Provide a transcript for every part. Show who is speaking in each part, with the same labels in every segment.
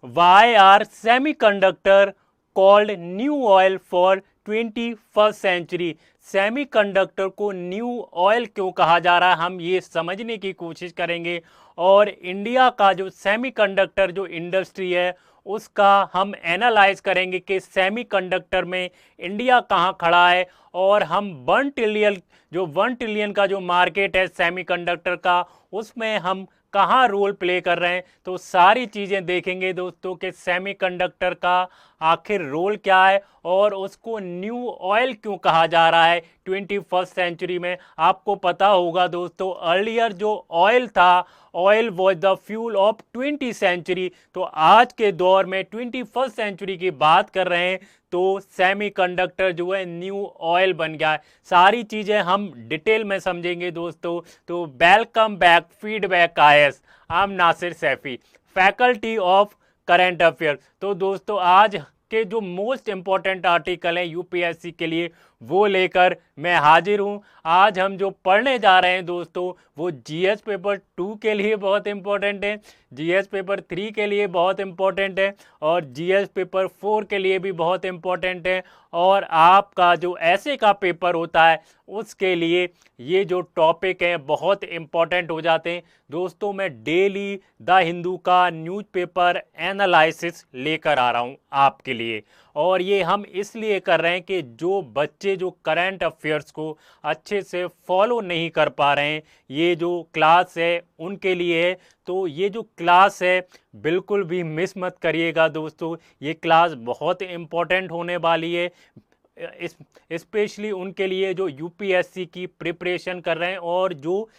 Speaker 1: Why are semiconductor called new oil for 21st century? Semiconductor को new oil क्यों कहा जा रहा है, हम ये समझने की कोशिश करेंगे। और इंडिया का जो सेमीकंडक्टर जो इंडस्ट्री है उसका हम एनालाइज करेंगे कि सेमीकंडक्टर में इंडिया कहाँ खड़ा है। और हम 1 ट्रिलियन का जो मार्केट है सेमीकंडक्टर का, उसमें हम कहाँ रोल प्ले कर रहे हैं। तो सारी चीज़ें देखेंगे दोस्तों कि सेमीकंडक्टर का आखिर रोल क्या है और उसको न्यू ऑयल क्यों कहा जा रहा है 21st सेंचुरी में। आपको पता होगा दोस्तों, अर्लियर जो ऑयल था, oil was the fuel of 20th century. तो आज के दौर में 21st सेंचुरी की बात कर रहे हैं तो सेमीकंडक्टर जो है न्यू ऑयल बन गया है। सारी चीज़ें हम डिटेल में समझेंगे दोस्तों। तो welcome back feedback IAS. I am Nasir Saifi, faculty of current affair. तो दोस्तों आज के जो मोस्ट इंपॉर्टेंट आर्टिकल हैं यूपीएससी के लिए वो लेकर मैं हाजिर हूं। आज हम जो पढ़ने जा रहे हैं दोस्तों वो जीएस पेपर 2 के लिए बहुत इंपॉर्टेंट है, जीएस पेपर 3 के लिए बहुत इंपॉर्टेंट है और जीएस पेपर 4 के लिए भी बहुत इंपॉर्टेंट है। और आपका जो ऐसे का पेपर होता है उसके लिए ये जो टॉपिक है बहुत इंपॉर्टेंट हो जाते हैं दोस्तों। मैं डेली द हिंदू का न्यूज़पेपर एनालिसिस लेकर आ रहा हूँ आपके लिए। और ये हम इसलिए कर रहे हैं कि जो बच्चे जो करंट अफेयर्स को अच्छे से फॉलो नहीं कर पा रहे हैं, ये जो क्लास है उनके लिए है। तो ये जो क्लास है बिल्कुल भी मिस मत करिएगा दोस्तों, ये क्लास बहुत इम्पोर्टेंट होने वाली है, स्पेशली उनके लिए जो यूपीएससी की प्रिपरेशन कर रहे हैं और जो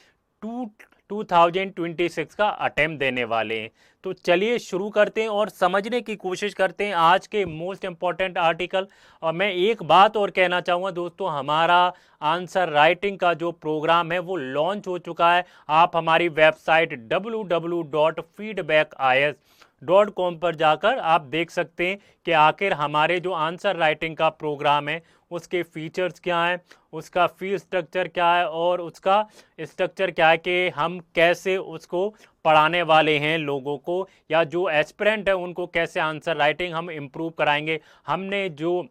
Speaker 1: 2026 का अटेम्प्ट देने वाले हैं। तो चलिए शुरू करते हैं और समझने की कोशिश करते हैं आज के मोस्ट इंपॉर्टेंट आर्टिकल। और मैं एक बात और कहना चाहूँगा दोस्तों, हमारा आंसर राइटिंग का जो प्रोग्राम है वो लॉन्च हो चुका है। आप हमारी वेबसाइट www.feedbackias.com पर जाकर आप देख सकते हैं कि आखिर हमारे जो आंसर राइटिंग का प्रोग्राम है उसके फीचर्स क्या हैं, उसका फीस स्ट्रक्चर क्या है और उसका स्ट्रक्चर क्या है कि हम कैसे उसको पढ़ाने वाले हैं लोगों को, या जो एस्पिरेंट है उनको कैसे आंसर राइटिंग हम इम्प्रूव कराएंगे। हमने जो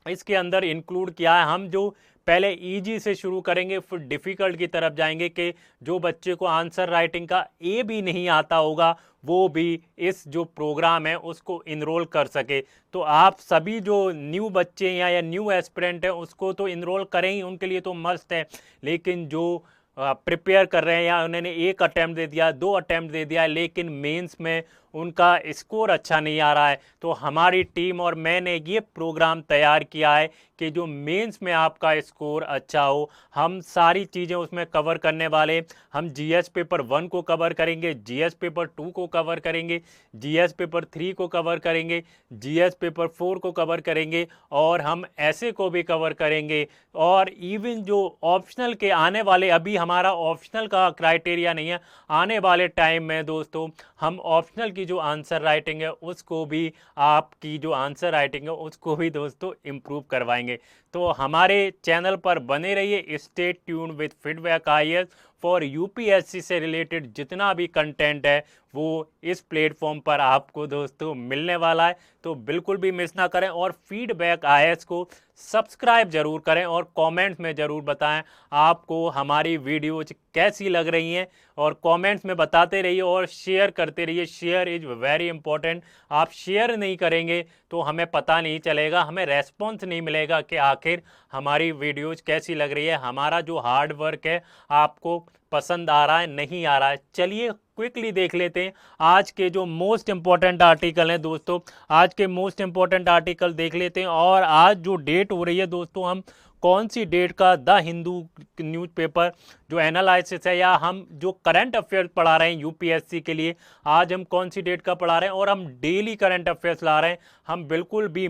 Speaker 1: इसके अंदर इंक्लूड किया है, हम जो पहले इजी से शुरू करेंगे फिर डिफ़िकल्ट की तरफ जाएंगे कि जो बच्चे को आंसर राइटिंग का ए भी नहीं आता होगा वो भी इस जो प्रोग्राम है उसको इनरोल कर सके। तो आप सभी जो न्यू बच्चे हैं या न्यू एस्पिरेंट हैं उसको तो इनरोल करें ही, उनके लिए तो मस्ट है। लेकिन जो प्रिपेयर कर रहे हैं या उन्होंने 1 अटैम्प्ट दे दिया, 2 अटैम्प्ट दे दिया लेकिन मेंस में उनका स्कोर अच्छा नहीं आ रहा है, तो हमारी टीम और मैंने ये प्रोग्राम तैयार किया है कि जो मेंस में आपका स्कोर अच्छा हो, हम सारी चीज़ें उसमें कवर करने वाले। हम जीएस पेपर 1 को कवर करेंगे, जीएस पेपर 2 को कवर करेंगे, जीएस पेपर 3 को कवर करेंगे, जीएस पेपर 4 को कवर करेंगे और हम ऐसे को भी कवर करेंगे। और इवन जो ऑप्शनल के आने वाले, अभी हमारा ऑप्शनल का क्राइटेरिया नहीं है, आने वाले टाइम में दोस्तों हम ऑप्शनल की जो आंसर राइटिंग है उसको भी, आपकी जो आंसर राइटिंग है उसको भी दोस्तों इम्प्रूव करवाएंगे। तो हमारे चैनल पर बने रहिए, stay tune with feedback IAS for UPSC से रिलेटेड जितना भी कंटेंट है वो इस प्लेटफॉर्म पर आपको दोस्तों मिलने वाला है। तो बिल्कुल भी मिस ना करें और फीडबैक आईएएस को सब्सक्राइब जरूर करें और कमेंट्स में ज़रूर बताएं आपको हमारी वीडियोज कैसी लग रही हैं, और कमेंट्स में बताते रहिए और शेयर करते रहिए। Share is very important. आप शेयर नहीं करेंगे तो हमें पता नहीं चलेगा, हमें रेस्पॉन्स नहीं मिलेगा कि आखिर हमारी वीडियोज कैसी लग रही है, हमारा जो हार्ड वर्क है आपको पसंद आ रहा है नहीं आ रहा है। चलिए क्विकली देख लेते हैं आज के जो मोस्ट इंपॉर्टेंट आर्टिकल हैं दोस्तों। आज के मोस्ट इंपॉर्टेंट आर्टिकल देख लेते हैं। और आज जो डेट हो रही है दोस्तों, हम कौन सी डेट का द हिंदू न्यूज़पेपर जो एनालिसिस है या हम जो करंट अफेयर्स पढ़ा रहे हैं यूपीएससी के लिए, आज हम कौन सी डेट का पढ़ा रहे हैं और हम डेली करंट अफेयर्स ला रहे हैं। हम बिल्कुल भी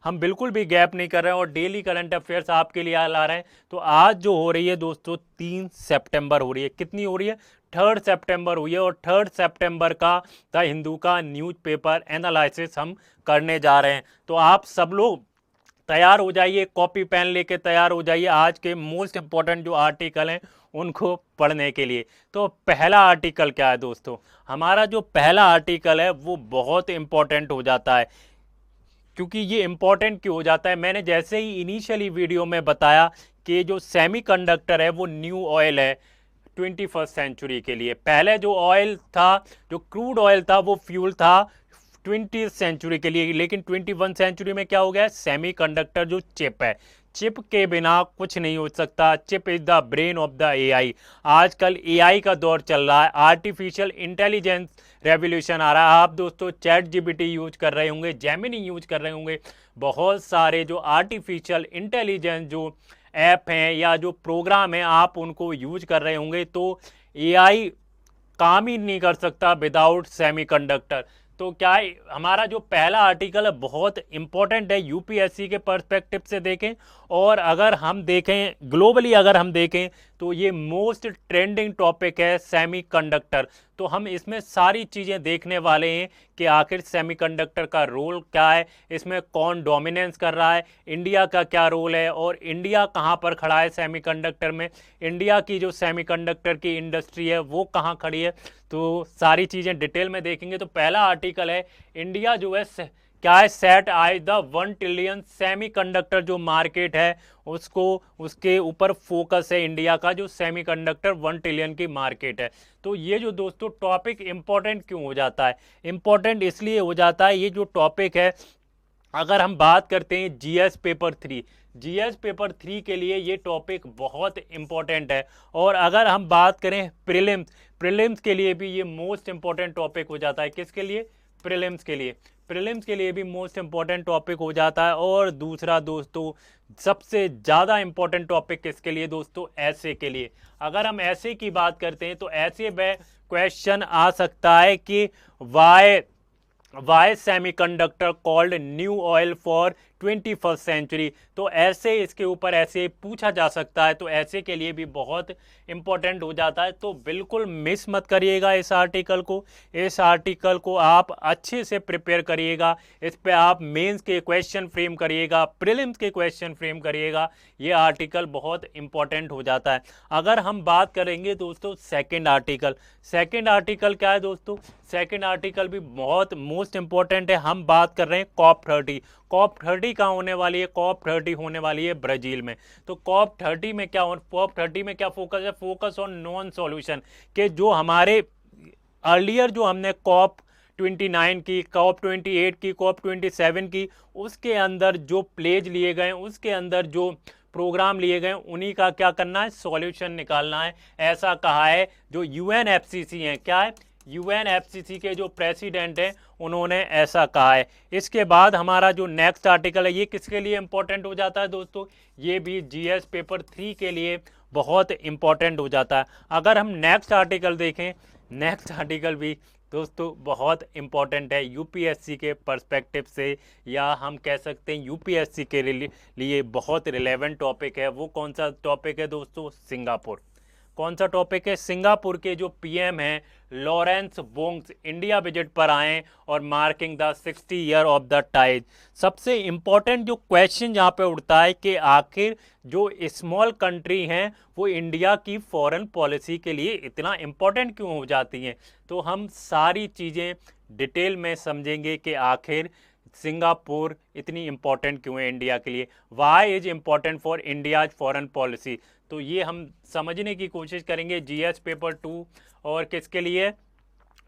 Speaker 1: हम बिल्कुल भी गैप नहीं कर रहे हैं और डेली करंट अफेयर्स आपके लिए ला रहे हैं। तो आज जो हो रही है दोस्तों 3 सितंबर हो रही है, कितनी हो रही है, 3 सितंबर हुई है। और 3 सितंबर का द हिंदू का न्यूज़पेपर एनालिसिस हम करने जा रहे हैं। तो आप सब लोग तैयार हो जाइए, कॉपी पेन लेके तैयार हो जाइए। आज के मोस्ट इंपॉर्टेंट जो आर्टिकल हैं उनको पढ़ने के लिए। तो पहला आर्टिकल क्या है दोस्तों, हमारा जो पहला आर्टिकल है वो बहुत इम्पोर्टेंट हो जाता है। क्योंकि ये इम्पोर्टेंट क्यों हो जाता है, मैंने जैसे ही इनिशियली वीडियो में बताया कि जो सेमीकंडक्टर है वो न्यू ऑयल है 21st सेंचुरी के लिए। पहले जो ऑयल था, जो क्रूड ऑयल था, वो फ्यूल था 20th सेंचुरी के लिए, लेकिन 21 सेंचुरी में क्या हो गया, सेमीकंडक्टर जो चिप है, चिप के बिना कुछ नहीं हो सकता। Chip is the brain of the AI. आजकल एआई का दौर चल रहा है, आर्टिफिशियल इंटेलिजेंस रेवोल्यूशन आ रहा है। आप दोस्तों चैट जीपीटी यूज कर रहे होंगे, जेमिनी यूज कर रहे होंगे, बहुत सारे जो आर्टिफिशियल इंटेलिजेंस जो ऐप हैं या जो प्रोग्राम हैं आप उनको यूज कर रहे होंगे। तो एआई काम ही नहीं कर सकता विदाउट सेमीकंडक्टर। तो क्या है, हमारा जो पहला आर्टिकल है बहुत इंपॉर्टेंट है यूपीएससी के पर्सपेक्टिव से देखें, और अगर हम देखें ग्लोबली, अगर हम देखें तो ये मोस्ट ट्रेंडिंग टॉपिक है सेमीकंडक्टर। तो हम इसमें सारी चीज़ें देखने वाले हैं कि आखिर सेमीकंडक्टर का रोल क्या है, इसमें कौन डोमिनेंस कर रहा है, इंडिया का क्या रोल है, और इंडिया कहाँ पर खड़ा है सेमीकंडक्टर में, इंडिया की जो सेमीकंडक्टर की इंडस्ट्री है वो कहाँ खड़ी है। तो सारी चीज़ें डिटेल में देखेंगे। तो पहला आर्टिकल है, इंडिया जो है क्या है, सेट आज द 1 ट्रिलियन सेमीकंडक्टर जो मार्केट है उसको, उसके ऊपर फोकस है इंडिया का, जो सेमीकंडक्टर 1 ट्रिलियन की मार्केट है। तो ये जो दोस्तों टॉपिक इंपॉर्टेंट क्यों हो जाता है, इंपॉर्टेंट इसलिए हो जाता है, ये जो टॉपिक है अगर हम बात करते हैं जीएस पेपर 3, जीएस पेपर 3 के लिए ये टॉपिक बहुत इंपॉर्टेंट है। और अगर हम बात करें प्रीलिम्स, प्रीलिम्स के लिए भी ये मोस्ट इंपॉर्टेंट टॉपिक हो जाता है। किसके लिए, प्रीलिम्स के लिए, प्रीलिम्स के लिए भी मोस्ट इंपॉर्टेंट टॉपिक हो जाता है। और दूसरा दोस्तों सबसे ज़्यादा इंपॉर्टेंट टॉपिक किसके लिए दोस्तों, ऐसे के लिए। अगर हम ऐसे की बात करते हैं तो ऐसे में क्वेश्चन आ सकता है कि why semiconductor called new oil for 21st century. तो ऐसे इसके ऊपर ऐसे पूछा जा सकता है, तो ऐसे के लिए भी बहुत इंपॉर्टेंट हो जाता है। तो बिल्कुल मिस मत करिएगा इस आर्टिकल को, इस आर्टिकल को आप अच्छे से प्रिपेयर करिएगा, इस पे आप मेंस के क्वेश्चन फ्रेम करिएगा, प्रीलिम्स के क्वेश्चन फ्रेम करिएगा, ये आर्टिकल बहुत इंपॉर्टेंट हो जाता है। अगर हम बात करेंगे दोस्तों सेकेंड आर्टिकल, सेकेंड आर्टिकल क्या है दोस्तों, सेकेंड आर्टिकल भी बहुत मोस्ट इंपॉर्टेंट है। हम बात कर रहे हैं COP30, COP30 कहाँ होने वाली है, COP30 होने वाली है ब्राजील में। तो COP30 में क्या, COP30 में क्या फोकस है, फोकस ऑन नॉन सॉल्यूशन, के जो हमारे अर्लियर जो हमने COP29 की, COP28 की, COP27 की, उसके अंदर जो प्लेज लिए गए, उसके अंदर जो प्रोग्राम लिए गए, उन्हीं का क्या करना है, सॉल्यूशन निकालना है, ऐसा कहा है जो UNFCCC हैं। क्या है, UNFCCC के जो प्रेसिडेंट हैं उन्होंने ऐसा कहा है। इसके बाद हमारा जो नेक्स्ट आर्टिकल है ये किसके लिए इंपॉर्टेंट हो जाता है दोस्तों, ये भी जीएस पेपर 3 के लिए बहुत इंपॉर्टेंट हो जाता है। अगर हम नेक्स्ट आर्टिकल देखें, नेक्स्ट आर्टिकल भी दोस्तों बहुत इंपॉर्टेंट है यूपीएससी के पर्सपेक्टिव से, या हम कह सकते हैं यूपीएससी के लिए बहुत रिलेवेंट टॉपिक है। वो कौन सा टॉपिक है दोस्तों, सिंगापुर। कौन सा टॉपिक है, सिंगापुर के जो पीएम हैं लॉरेंस वोंग्स इंडिया विजिट पर आए और marking the 60 year of the ties. सबसे इंपॉर्टेंट जो क्वेश्चन यहाँ पे उठता है कि आखिर जो स्मॉल कंट्री हैं वो इंडिया की फॉरेन पॉलिसी के लिए इतना इंपॉर्टेंट क्यों हो जाती हैं। तो हम सारी चीज़ें डिटेल में समझेंगे कि आखिर सिंगापुर इतनी इंपॉर्टेंट क्यों है इंडिया के लिए, why is important for India's foreign policy. तो ये हम समझने की कोशिश करेंगे जीएस पेपर 2 और किसके लिए,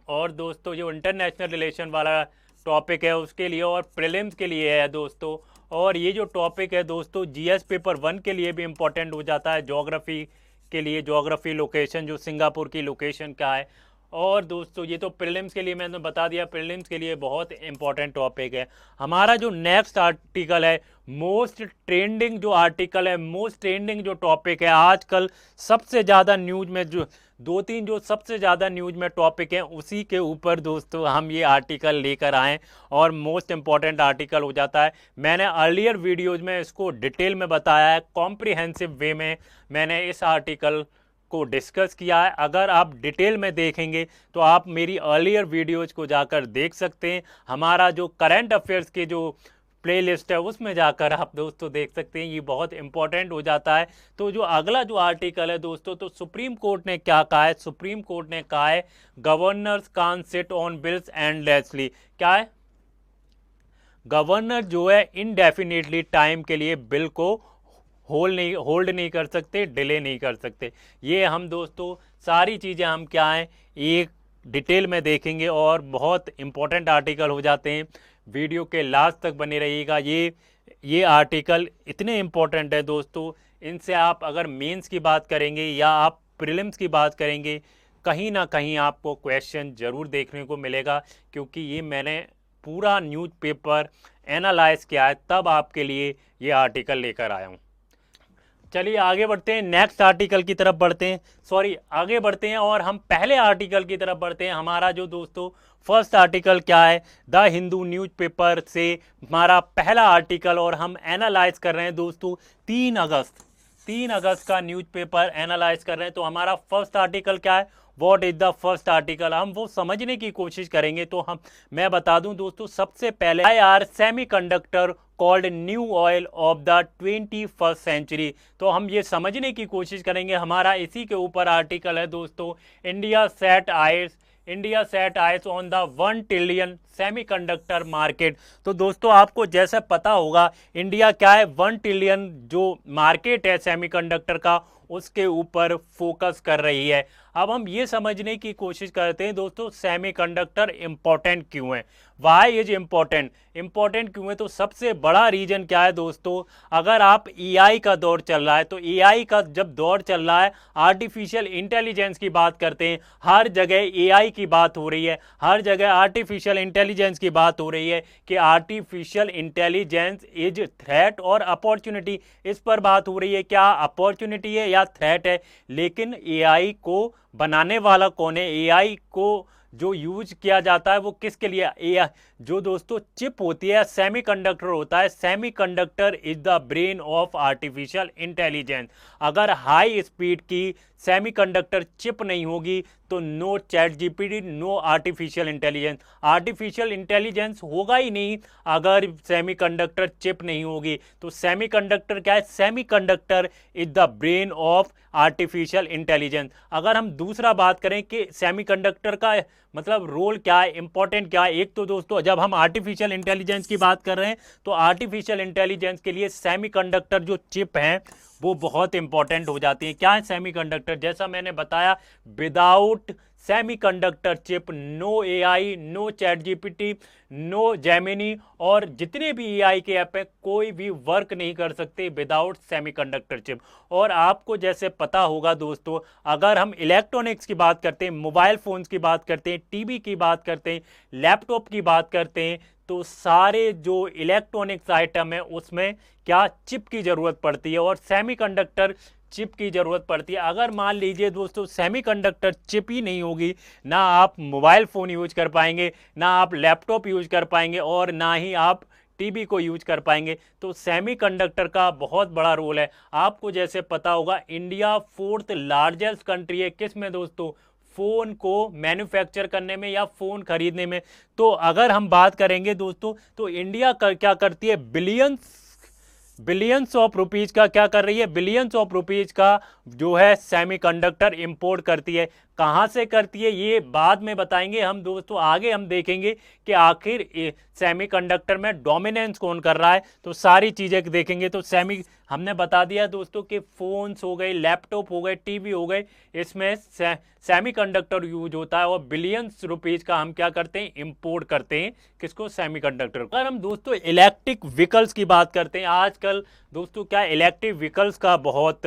Speaker 1: और दोस्तों जो इंटरनेशनल रिलेशन वाला टॉपिक है उसके लिए, और प्रीलिम्स के लिए है दोस्तों। और ये जो टॉपिक है दोस्तों जीएस पेपर 1 के लिए भी इम्पॉर्टेंट हो जाता है, ज्योग्राफी के लिए, ज्योग्राफी लोकेशन, जो सिंगापुर की लोकेशन क्या है। और दोस्तों ये तो प्रीलिम्स के लिए मैंने बता दिया, प्रीलिम्स के लिए बहुत इंपॉर्टेंट टॉपिक है। हमारा जो नेक्स्ट आर्टिकल है, मोस्ट ट्रेंडिंग जो आर्टिकल है, मोस्ट ट्रेंडिंग जो टॉपिक है, आजकल सबसे ज़्यादा न्यूज में जो 2-3 जो सबसे ज़्यादा न्यूज में टॉपिक हैं उसी के ऊपर दोस्तों हम ये आर्टिकल लेकर आएँ, और मोस्ट इंपॉर्टेंट आर्टिकल हो जाता है। मैंने अर्लियर वीडियोज़ में इसको डिटेल में बताया है, कॉम्प्रिहेंसिव वे में मैंने इस आर्टिकल को डिस्कस किया है। अगर आप डिटेल में देखेंगे तो आप मेरी अर्लियर वीडियोज़ को जाकर देख सकते हैं। हमारा जो करंट अफेयर्स के जो प्लेलिस्ट है उसमें जाकर आप दोस्तों देख सकते हैं, ये बहुत इंपॉर्टेंट हो जाता है। तो जो अगला जो आर्टिकल है दोस्तों, तो सुप्रीम कोर्ट ने क्या कहा है, सुप्रीम कोर्ट ने कहा है governors can sit on bills endlessly. क्या है, गवर्नर जो है इनडेफिनेटली टाइम के लिए बिल को होल्ड नहीं कर सकते, डिले नहीं कर सकते। ये हम दोस्तों सारी चीज़ें हम क्या हैं एक डिटेल में देखेंगे और बहुत इंपॉर्टेंट आर्टिकल हो जाते हैं। वीडियो के लास्ट तक बने रहिएगा। ये आर्टिकल इतने इंपॉर्टेंट है दोस्तों, इनसे आप अगर मेंस की बात करेंगे या आप प्रीलिम्स की बात करेंगे, कहीं ना कहीं आपको क्वेश्चन ज़रूर देखने को मिलेगा, क्योंकि ये मैंने पूरा न्यूज़पेपर एनालाइज किया है, तब आपके लिए ये आर्टिकल लेकर आया हूँ। चलिए आगे बढ़ते हैं, नेक्स्ट आर्टिकल की तरफ बढ़ते हैं, आगे बढ़ते हैं और हम पहले आर्टिकल की तरफ बढ़ते हैं। हमारा जो दोस्तों फर्स्ट आर्टिकल क्या है, द हिंदू न्यूज़पेपर से हमारा पहला आर्टिकल, और हम एनालाइज कर रहे हैं दोस्तों 3 अगस्त का न्यूज़पेपर एनालाइज कर रहे हैं। तो हमारा फर्स्ट आर्टिकल क्या है, what is the first article, हम वो समझने की कोशिश करेंगे। तो मैं बता दूं दोस्तों, सबसे पहले IR semiconductor called new oil of the 21st century. तो हम ये समझने की कोशिश करेंगे, हमारा इसी के ऊपर आर्टिकल है दोस्तों, India set eyes on the 1 trillion semiconductor market. तो दोस्तों आपको जैसे पता होगा, इंडिया क्या है 1 ट्रिलियन जो मार्केट है सेमीकंडक्टर का, उसके ऊपर फोकस कर रही है। अब हम ये समझने की कोशिश करते हैं दोस्तों, सेमीकंडक्टर इंपॉर्टेंट क्यों है, वाई इज इंपॉर्टेंट क्यों है। तो सबसे बड़ा रीजन क्या है दोस्तों, अगर आप AI का दौर चल रहा है, तो AI का जब दौर चल रहा है, आर्टिफिशियल इंटेलिजेंस की बात करते हैं, हर जगह AI की बात हो रही है, हर जगह आर्टिफिशियल इंटेलिजेंस की बात हो रही है कि आर्टिफिशियल इंटेलिजेंस इज थ्रेट और अपॉर्चुनिटी, इस पर बात हो रही है, क्या अपॉर्चुनिटी है या थ्रेट है। लेकिन AI को बनाने वाला कौन है, AI को जो यूज किया जाता है वो किसके लिए, AI जो दोस्तों चिप होती है, सेमीकंडक्टर होता है, semiconductor is the brain of artificial intelligence. अगर हाई स्पीड की सेमीकंडक्टर चिप नहीं होगी तो no ChatGPT, no artificial intelligence होगा ही नहीं अगर सेमीकंडक्टर चिप नहीं होगी। तो सेमीकंडक्टर क्या है, semiconductor is the brain of artificial intelligence. अगर हम दूसरा बात करें कि सेमीकंडक्टर का मतलब रोल क्या है, इंपॉर्टेंट क्या है, एक तो दोस्तों जब हम आर्टिफिशियल इंटेलिजेंस की बात कर रहे हैं, तो आर्टिफिशियल इंटेलिजेंस के लिए सेमीकंडक्टर जो चिप हैं वो बहुत इंपॉर्टेंट हो जाती है। क्या है सेमीकंडक्टर, जैसा मैंने बताया, without semiconductor chip no AI, no ChatGPT, no Gemini और जितने भी AI के ऐप हैं कोई भी वर्क नहीं कर सकते विदाउट सेमीकंडक्टर चिप। और आपको जैसे पता होगा दोस्तों, अगर हम इलेक्ट्रॉनिक्स की बात करते हैं, मोबाइल फोन्स की बात करते हैं, टीवी की बात करते हैं, लैपटॉप की बात करते हैं, तो सारे जो इलेक्ट्रॉनिक्स आइटम है उसमें क्या चिप की ज़रूरत पड़ती है और सेमीकंडक्टर चिप की ज़रूरत पड़ती है। अगर मान लीजिए दोस्तों सेमीकंडक्टर चिप ही नहीं होगी, ना आप मोबाइल फ़ोन यूज कर पाएंगे, ना आप लैपटॉप यूज कर पाएंगे और ना ही आप टीवी को यूज कर पाएंगे। तो सेमीकंडक्टर का बहुत बड़ा रोल है। आपको जैसे पता होगा, इंडिया 4th लार्जेस्ट कंट्री है किस में दोस्तों, फ़ोन को मैन्युफैक्चर करने में या फ़ोन खरीदने में। तो अगर हम बात करेंगे दोस्तों, तो इंडिया क्या करती है, बिलियंस ऑफ रुपीज़ का क्या कर रही है, बिलियंस ऑफ रुपीज़ का जो है सेमीकंडक्टर इंपोर्ट करती है। कहाँ से करती है ये बाद में बताएंगे हम दोस्तों, आगे हम देखेंगे कि आखिर सेमीकंडक्टर में डोमिनेंस कौन कर रहा है, तो सारी चीज़ें देखेंगे। तो हमने बता दिया दोस्तों कि फ़ोन्स हो गए, लैपटॉप हो गए, टीवी हो गए, इसमें सेमीकंडक्टर यूज होता है और बिलियंस रुपीज़ का हम क्या करते हैं, इंपोर्ट करते हैं, किसको, सेमीकंडक्टर। अगर हम दोस्तों इलेक्ट्रिक व्हीकल्स की बात करते हैं, आजकल दोस्तों क्या इलेक्ट्रिक व्हीकल्स का बहुत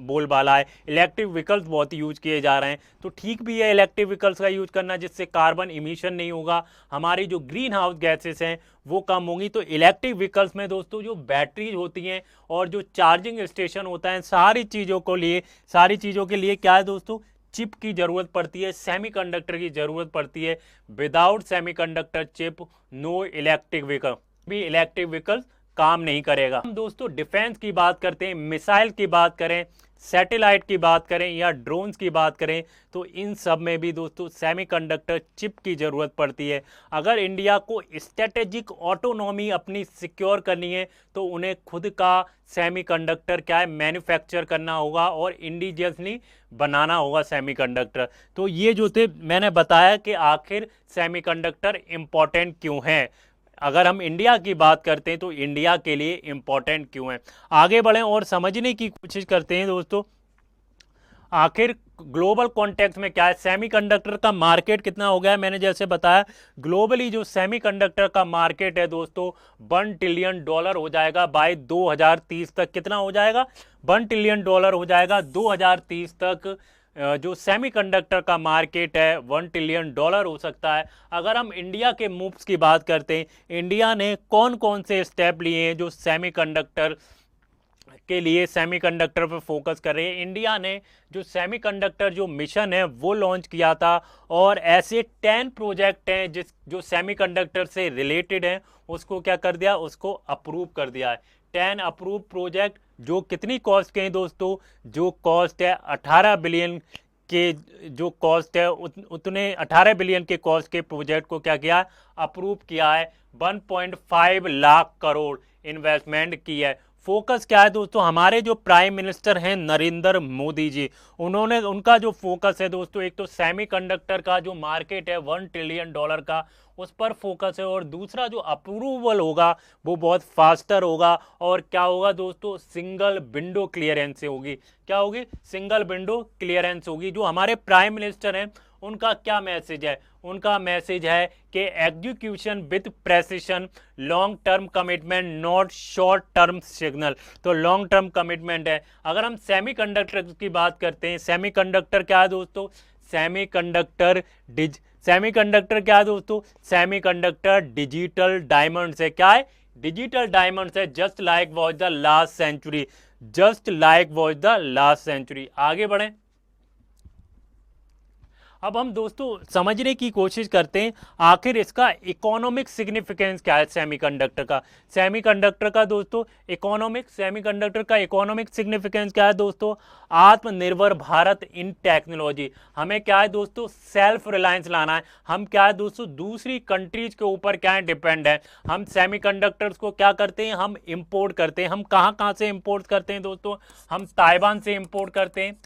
Speaker 1: बोलबाला है, इलेक्ट्रिक व्हीकल्स बहुत यूज किए जा रहे हैं। तो ठीक भी है इलेक्ट्रिक व्हीकल्स का यूज करना, जिससे कार्बन इमिशन नहीं होगा, हमारी जो ग्रीन हाउस गैसेस हैं वो कम होंगी। तो इलेक्ट्रिक व्हीकल्स में दोस्तों जो बैटरीज होती हैं और जो चार्जिंग स्टेशन होता है, सारी चीज़ों के लिए क्या है दोस्तों, चिप की ज़रूरत पड़ती है, सेमीकंडक्टर की ज़रूरत पड़ती है। Without semiconductor chip no electric vehicle भी इलेक्ट्रिक व्हीकल काम नहीं करेगा। हम दोस्तों डिफेंस की बात करते हैं, मिसाइल की बात करें, सैटेलाइट की बात करें या ड्रोन्स की बात करें, तो इन सब में भी दोस्तों सेमीकंडक्टर चिप की ज़रूरत पड़ती है। अगर इंडिया को स्ट्रेटेजिक ऑटोनॉमी अपनी सिक्योर करनी है तो उन्हें खुद का सेमीकंडक्टर क्या है मैन्युफैक्चर करना होगा और इंडिजियसली बनाना होगा सेमीकंडक्टर। तो ये जो थे मैंने बताया कि आखिर सेमीकंडक्टर इम्पॉर्टेंट क्यों है। अगर हम इंडिया की बात करते हैं तो इंडिया के लिए इम्पोर्टेंट क्यों है, आगे बढ़ें और समझने की कोशिश करते हैं दोस्तों। आखिर ग्लोबल कॉन्टेक्स्ट में क्या है, सेमीकंडक्टर का मार्केट कितना हो गया है। मैंने जैसे बताया ग्लोबली जो सेमीकंडक्टर का मार्केट है दोस्तों $1 ट्रिलियन हो जाएगा बाय 2030 तक। कितना हो जाएगा, $1 ट्रिलियन हो जाएगा 2030 तक। जो सेमीकंडक्टर का मार्केट है $1 ट्रिलियन हो सकता है। अगर हम इंडिया के मूव्स की बात करते हैं, इंडिया ने कौन कौन से स्टेप लिए हैं जो सेमीकंडक्टर के लिए सेमीकंडक्टर पर फोकस कर रहे हैं। इंडिया ने जो सेमीकंडक्टर जो मिशन है वो लॉन्च किया था और ऐसे 10 प्रोजेक्ट हैं जो सेमीकंडक्टर से रिलेटेड हैं, उसको क्या कर दिया, उसको अप्रूव कर दिया है। 10 अप्रूव प्रोजेक्ट जो कितनी कॉस्ट के हैं दोस्तों, जो कॉस्ट है 18 बिलियन के, जो कॉस्ट है उतने 18 बिलियन के कॉस्ट के प्रोजेक्ट को क्या किया, अप्रूव किया है। 1.5 लाख करोड़ इन्वेस्टमेंट की है। फोकस क्या है दोस्तों, हमारे जो प्राइम मिनिस्टर हैं नरेंद्र मोदी जी, उनका जो फोकस है दोस्तों, एक तो सेमीकंडक्टर का जो मार्केट है $1 ट्रिलियन का उस पर फोकस है, और दूसरा जो अप्रूवल होगा वो बहुत फास्टर होगा। और क्या होगा दोस्तों, सिंगल विंडो क्लियरेंस से होगी। क्या होगी, सिंगल विंडो क्लियरेंस होगी। जो हमारे प्राइम मिनिस्टर हैं उनका क्या मैसेज है, उनका मैसेज है कि execution with precision, long term commitment not short term signal. तो लॉन्ग टर्म कमिटमेंट है। अगर हम सेमीकंडक्टर की बात करते हैं, सेमीकंडक्टर क्या है दोस्तों, सेमीकंडक्टर क्या है दोस्तों, सेमीकंडक्टर डिजिटल डायमंड्स है। क्या है, डिजिटल डायमंड्स है। Just like was the last century, just like was the last century. आगे बढ़ें, अब हम दोस्तों समझने की कोशिश करते हैं आखिर इसका इकोनॉमिक सिग्निफिकेंस क्या है सेमीकंडक्टर का। सेमीकंडक्टर का दोस्तों सेमीकंडक्टर का इकोनॉमिक सिग्निफिकेंस क्या है दोस्तों, आत्मनिर्भर भारत इन टेक्नोलॉजी। हमें क्या है दोस्तों, सेल्फ रिलायंस लाना है। हम क्या है दोस्तों, दूसरी कंट्रीज के ऊपर क्या है, डिपेंड है। हम सेमीकंडक्टर्स को क्या करते हैं, हम इंपोर्ट करते हैं। हम कहाँ से इंपोर्ट करते हैं दोस्तों, हम ताइवान से इंपोर्ट करते हैं।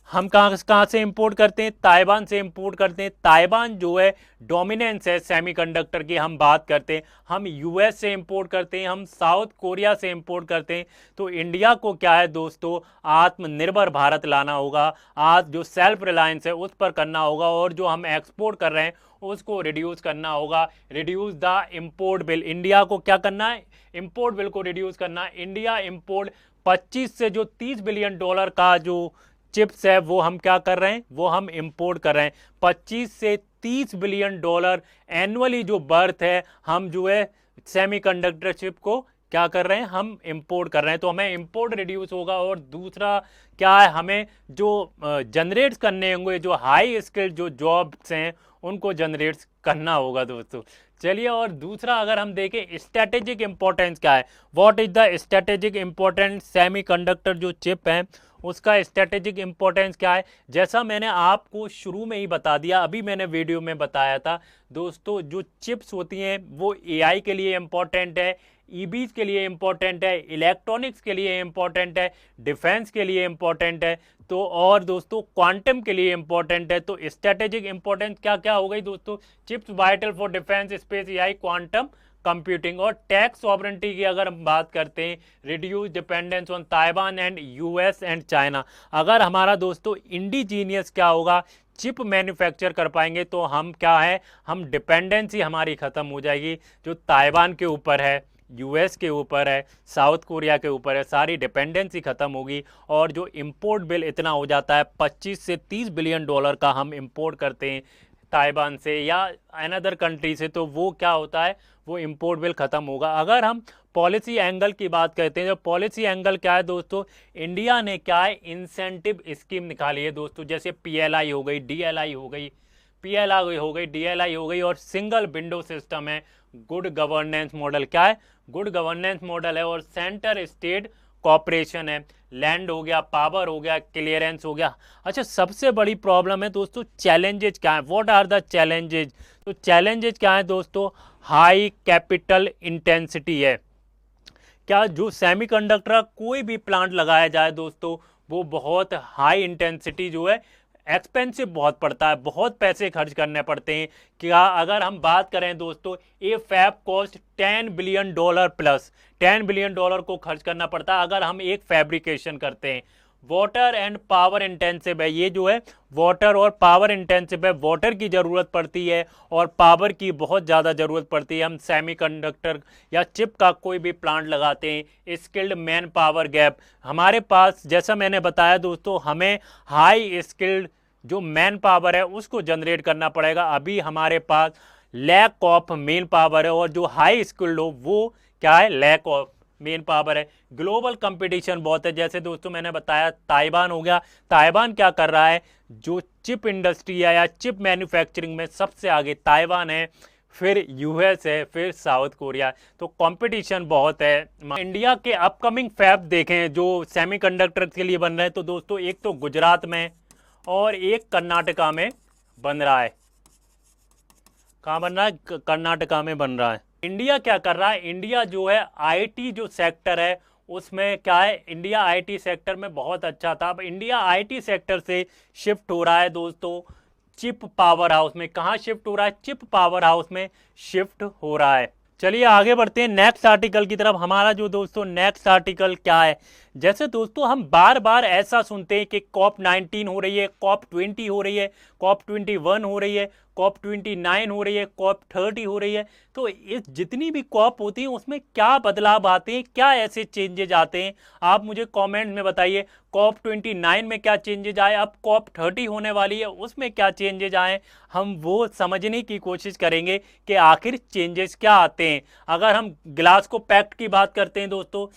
Speaker 1: हम कहाँ से इंपोर्ट करते हैं, ताइवान से इंपोर्ट करते हैं। ताइवान जो है डोमिनेंस है सेमीकंडक्टर की, हम बात करते हैं। हम यूएस से इंपोर्ट करते हैं, हम साउथ कोरिया से इंपोर्ट करते हैं। तो इंडिया को क्या है दोस्तों, आत्मनिर्भर भारत लाना होगा। आज जो सेल्फ रिलायंस है उस पर करना होगा, और जो हम एक्सपोर्ट कर रहे हैं उसको रिड्यूस करना होगा। Reduce the import bill, India को क्या करना है, इंपोर्ट बिल को रिड्यूस करना है। इंडिया इंपोर्ट 25 से जो $30 बिलियन का जो चिप्स है वो हम क्या कर रहे हैं, वो हम इंपोर्ट कर रहे हैं। 25 से $30 बिलियन एनुअली जो बर्थ है, हम जो है सेमीकंडक्टर चिप को क्या कर रहे हैं, हम इंपोर्ट कर रहे हैं। तो हमें इंपोर्ट रिड्यूस होगा। और दूसरा क्या है, हमें जो जनरेट करने होंगे, जो हाई स्किल जो जॉब्स हैं उनको जनरेट करना होगा दोस्तों। चलिए, और दूसरा अगर हम देखें स्ट्रेटेजिक इंपॉर्टेंस क्या है, what is the strategic importance, semiconductor जो चिप है उसका स्ट्रेटेजिक इंपॉर्टेंस क्या है। जैसा मैंने आपको शुरू में ही बता दिया, अभी मैंने वीडियो में बताया था दोस्तों, जो चिप्स होती हैं वो एआई के लिए इंपॉर्टेंट है, ईवीज के लिए इंपॉर्टेंट है, इलेक्ट्रॉनिक्स के लिए इंपॉर्टेंट है, डिफेंस के लिए इंपॉर्टेंट है, तो और दोस्तों क्वांटम के लिए इंपॉर्टेंट है। तो स्ट्रेटेजिक इंपॉर्टेंस क्या क्या हो गई दोस्तों, chips vital for defence, space, AI, quantum computing. और टैक्स सॉवरेंटी की अगर हम बात करते हैं, reduce dependence on Taiwan and US and China. अगर हमारा दोस्तों इंडिजीनियस क्या होगा, चिप मैन्युफैक्चर कर पाएंगे, तो हम क्या है, हम डिपेंडेंसी हमारी ख़त्म हो जाएगी। जो ताइवान के ऊपर है, यूएस के ऊपर है, साउथ कोरिया के ऊपर है, सारी डिपेंडेंसी ख़त्म होगी। और जो इंपोर्ट बिल इतना हो जाता है 25 से $30 बिलियन का हम इंपोर्ट करते हैं ताइवान से या अनदर कंट्री से, तो वो क्या होता है, वो इंपोर्ट बिल ख़त्म होगा। अगर हम पॉलिसी एंगल की बात करते हैं, जो पॉलिसी एंगल क्या है दोस्तों, इंडिया ने क्या है, इंसेंटिव स्कीम निकाली है दोस्तों, जैसे पीएलआई हो गई, डीएलआई हो गई, पीएलआई हो गई, डीएलआई हो गई, और सिंगल विंडो सिस्टम है गुड गवर्नेंस मॉडल। क्या है? गुड गवर्नेंस मॉडल है। और सेंटर स्टेट कॉपरेशन है। लैंड हो गया, पावर हो गया, क्लियरेंस हो गया। अच्छा, सबसे बड़ी प्रॉब्लम है दोस्तों, चैलेंजेज क्या है? What are the challenges? तो चैलेंजेज क्या है दोस्तों? हाई कैपिटल इंटेंसिटी है। क्या जो सेमीकंडक्टर का कोई भी प्लांट लगाया जाए दोस्तों, वो बहुत हाई इंटेंसिटी जो है, एक्सपेंसिव बहुत पड़ता है, बहुत पैसे खर्च करने पड़ते हैं। क्या अगर हम बात करें दोस्तों, ये fab cost $10 billion plus, $10 billion को खर्च करना पड़ता है अगर हम एक फैब्रिकेशन करते हैं। वाटर एंड पावर इंटेंसिव है, ये जो है वाटर और पावर इंटेंसिव है। वाटर की ज़रूरत पड़ती है और पावर की बहुत ज़्यादा ज़रूरत पड़ती है। हम सेमीकंडक्टर या चिप का कोई भी प्लांट लगाते हैं, स्किल्ड मैन पावर गैप हमारे पास, जैसा मैंने बताया दोस्तों, हमें हाई स्किल्ड जो मैन पावर है उसको जनरेट करना पड़ेगा। अभी हमारे पास लैक ऑफ मेन पावर है, और जो हाई स्किल्ड हो वो क्या है? लैक ऑफ मेन पावर है। ग्लोबल कंपटीशन बहुत है, जैसे दोस्तों मैंने बताया ताइवान हो गया। ताइवान क्या कर रहा है? जो चिप इंडस्ट्री है या चिप मैन्युफैक्चरिंग में सबसे आगे ताइवान है, फिर यूएस है, फिर साउथ कोरिया। तो कंपटीशन बहुत है। इंडिया के अपकमिंग फैब देखें जो सेमीकंडक्टर के लिए बन रहे हैं, तो दोस्तों एक तो गुजरात में और एक कर्नाटका में बन रहा है। कहाँ बन रहा है? कर्नाटका में बन रहा है। इंडिया क्या कर रहा है? इंडिया जो है आईटी जो सेक्टर है उसमें क्या है? इंडिया आईटी सेक्टर में बहुत अच्छा था। अब इंडिया आईटी सेक्टर से शिफ्ट हो रहा है दोस्तों चिप पावर हाउस में। कहाँ शिफ्ट हो रहा है? चिप पावर हाउस में शिफ्ट हो रहा है। चलिए आगे बढ़ते हैं नेक्स्ट आर्टिकल की तरफ। हमारा जो दोस्तों नेक्स्ट आर्टिकल क्या है? जैसे दोस्तों हम बार बार ऐसा सुनते हैं कि COP19 हो रही है, COP20 हो रही है, COP21 हो रही है, COP29 हो रही है, COP30 हो रही है। तो इस जितनी भी कॉप होती है उसमें क्या बदलाव आते हैं, क्या ऐसे चेंजेज आते हैं? आप मुझे कमेंट में बताइए। COP29 में क्या चेंजेज आए, अब COP30 होने वाली है उसमें क्या चेंजेज आए, हम वो समझने की कोशिश करेंगे कि आखिर चेंजेस क्या आते हैं। अगर हम ग्लासगो पैक्ट की बात करते हैं दोस्तों,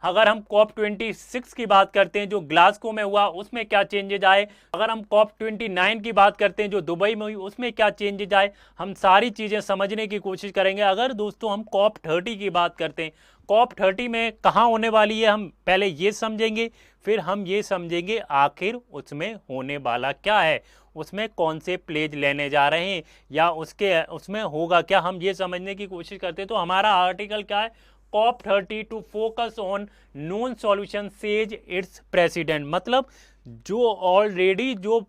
Speaker 1: अगर हम COP26 की बात करते हैं जो ग्लासगो में हुआ उसमें क्या चेंजेज आए, अगर हम COP29 की बात करते हैं जो दुबई में हुई उसमें क्या चेंजेज आए, हम सारी चीज़ें समझने की कोशिश करेंगे। अगर दोस्तों हम COP30 की बात करते हैं, COP30 में कहाँ होने वाली है, हम पहले ये समझेंगे, फिर हम ये समझेंगे आखिर उसमें होने वाला क्या है, उसमें कौन से प्लेज लेने जा रहे हैं या उसमें होगा क्या, हम ये समझने की कोशिश करते हैं। तो हमारा आर्टिकल क्या है? COP30 to focus on known solution says its president. मतलब जो ऑलरेडी जो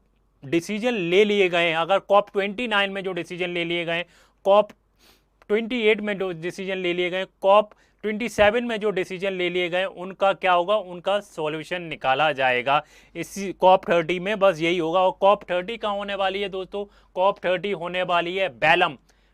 Speaker 1: डिसीजन ले लिए गए हैं, अगर COP29 में जो डिसीजन ले लिए गए, COP28 में जो डिसीजन ले लिए गए, COP27 में जो डिसीजन ले लिए गए, उनका क्या होगा? उनका सॉल्यूशन निकाला जाएगा इसी COP30 में। बस यही होगा। और COP30 कहाँ होने वाली है दोस्तों? COP30 होने वाली है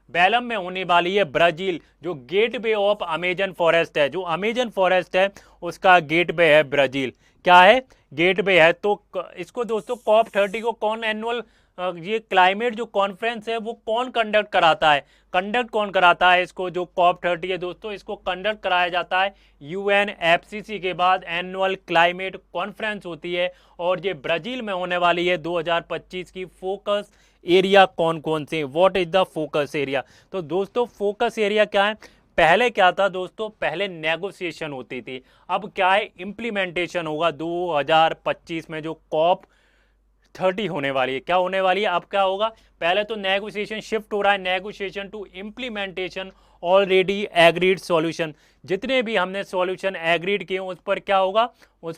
Speaker 1: बेलम में होने वाली है, ब्राजील। जो गेटवे ऑफ अमेजन फॉरेस्ट है, जो अमेजन फॉरेस्ट है उसका गेटवे है ब्राजील। क्या है? गेटवे है। तो इसको दोस्तों COP30 को कौन एनुअल ये क्लाइमेट जो कॉन्फ्रेंस है वो कौन कंडक्ट कराता है? कंडक्ट कौन कराता है इसको? जो COP30 है दोस्तों, इसको कंडक्ट कराया जाता है UNFCCC के बाद एनुअल क्लाइमेट कॉन्फ्रेंस होती है, और ये ब्राजील में होने वाली है 2025 की। फोकस एरिया कौन कौन से? What is the focus area? तो दोस्तों फोकस एरिया क्या है? पहले क्या था दोस्तों? पहले नेगोशिएशन होती थी, अब क्या है? इम्प्लीमेंटेशन होगा 2025 में जो COP30 होने वाली है। क्या होने वाली है? अब क्या होगा? पहले तो नेगोशिएशन शिफ्ट हो रहा है, negotiation to implementation already agreed solution. जितने भी हमने सॉल्यूशन एग्रीड किए उस पर क्या होगा? उस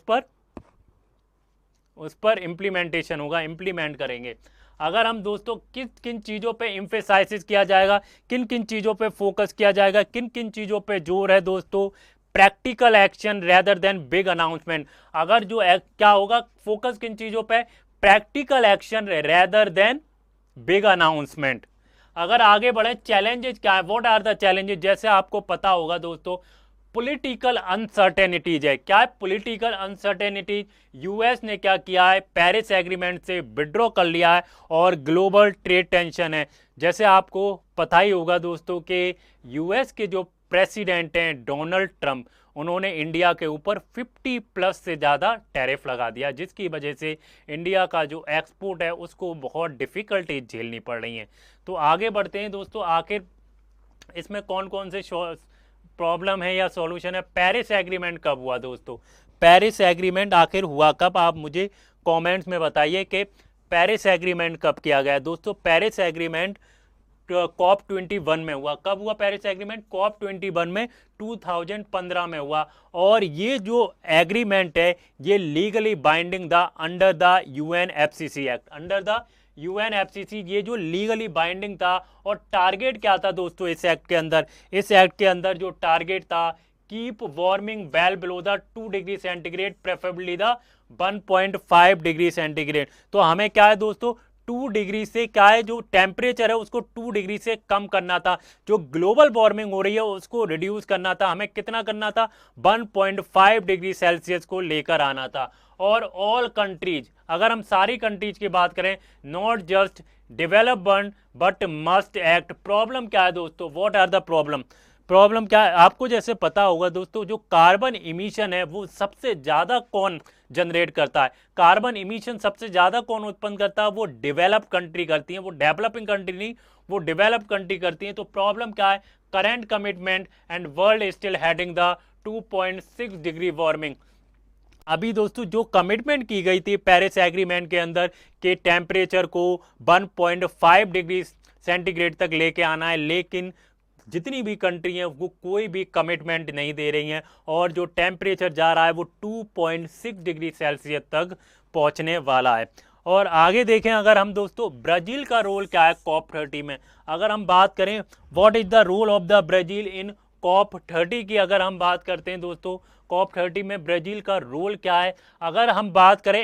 Speaker 1: पर इम्प्लीमेंटेशन होगा, इम्प्लीमेंट करेंगे। अगर हम दोस्तों किन किन चीज़ों पे इम्फेसाइसिस किया जाएगा, किन किन चीज़ों पे फोकस किया जाएगा, किन किन चीज़ों पे जोर है दोस्तों? Practical action rather than big announcement. अगर जो क्या होगा? फोकस किन चीज़ों पे? Practical action rather than big announcement. अगर आगे बढ़े, चैलेंजेस क्या है? What are the challenges? जैसे आपको पता होगा दोस्तों, पॉलिटिकल अनसर्टेनिटीज है। क्या है? Political uncertainties. यूएस ने क्या किया है? पेरिस एग्रीमेंट से विड्रॉ कर लिया है, और ग्लोबल ट्रेड टेंशन है। जैसे आपको पता ही होगा दोस्तों कि यूएस के जो प्रेसिडेंट हैं डोनाल्ड ट्रंप, उन्होंने इंडिया के ऊपर 50+ से ज़्यादा टैरिफ लगा दिया, जिसकी वजह से इंडिया का जो एक्सपोर्ट है उसको बहुत डिफ़िकल्टीज झेलनी पड़ रही हैं। तो आगे बढ़ते हैं दोस्तों। आखिर इसमें कौन कौन से प्रॉब्लम है या सॉल्यूशन है। पेरिस एग्रीमेंट कब हुआ दोस्तों, पेरिस एग्रीमेंट आखिर हुआ कब, आप मुझे कमेंट्स में बताइए कि पेरिस एग्रीमेंट कब किया गया दोस्तों। पेरिस एग्रीमेंट कॉप 21 में हुआ। कब हुआ पेरिस एग्रीमेंट, कॉप 21 में 2015 में हुआ। और ये जो एग्रीमेंट है ये legally binding the under the UNFCCC act, under the UNFCCC, ये जो लीगली बाइंडिंग था। और टारगेट क्या था दोस्तों इस एक्ट के अंदर, इस एक्ट के अंदर जो टारगेट था, keep warming well below the 2 degree centigrade, preferably the 1.5 degree centigrade. तो हमें क्या है दोस्तों, 2 डिग्री से क्या है जो टेम्परेचर है उसको 2 डिग्री से कम करना था। जो ग्लोबल वार्मिंग हो रही है उसको रिड्यूस करना था। हमें कितना करना था, 1.5 डिग्री सेल्सियस को लेकर आना था। और ऑल कंट्रीज, अगर हम सारी कंट्रीज की बात करें, not just develop one but must act. Problem क्या है दोस्तों, what are the problem, problem क्या है आपको जैसे पता होगा दोस्तों, जो कार्बन इमिशन है वो सबसे ज़्यादा कौन जनरेट करता है, कार्बन इमिशन सबसे ज़्यादा कौन उत्पन्न करता है, वो डेवलप कंट्री करती है, वो डेवलपिंग कंट्री नहीं, वो डेवलप कंट्री करती है। तो प्रॉब्लम क्या है, current commitment and world still heading the 2.6 degree warming. अभी दोस्तों जो कमिटमेंट की गई थी पेरिस एग्रीमेंट के अंदर कि टेम्परेचर को 1.5 डिग्री सेंटीग्रेड तक लेके आना है, लेकिन जितनी भी कंट्री हैं वो कोई भी कमिटमेंट नहीं दे रही हैं। और जो टेम्परेचर जा रहा है वो 2.6 डिग्री सेल्सियस तक पहुंचने वाला है। और आगे देखें अगर हम दोस्तों, ब्राज़ील का रोल क्या है कॉप 30 में, अगर हम बात करें what is the role of the Brazil in COP 30 की, अगर हम बात करते हैं दोस्तों कॉप 30 में ब्राज़ील का रोल क्या है। अगर हम बात करें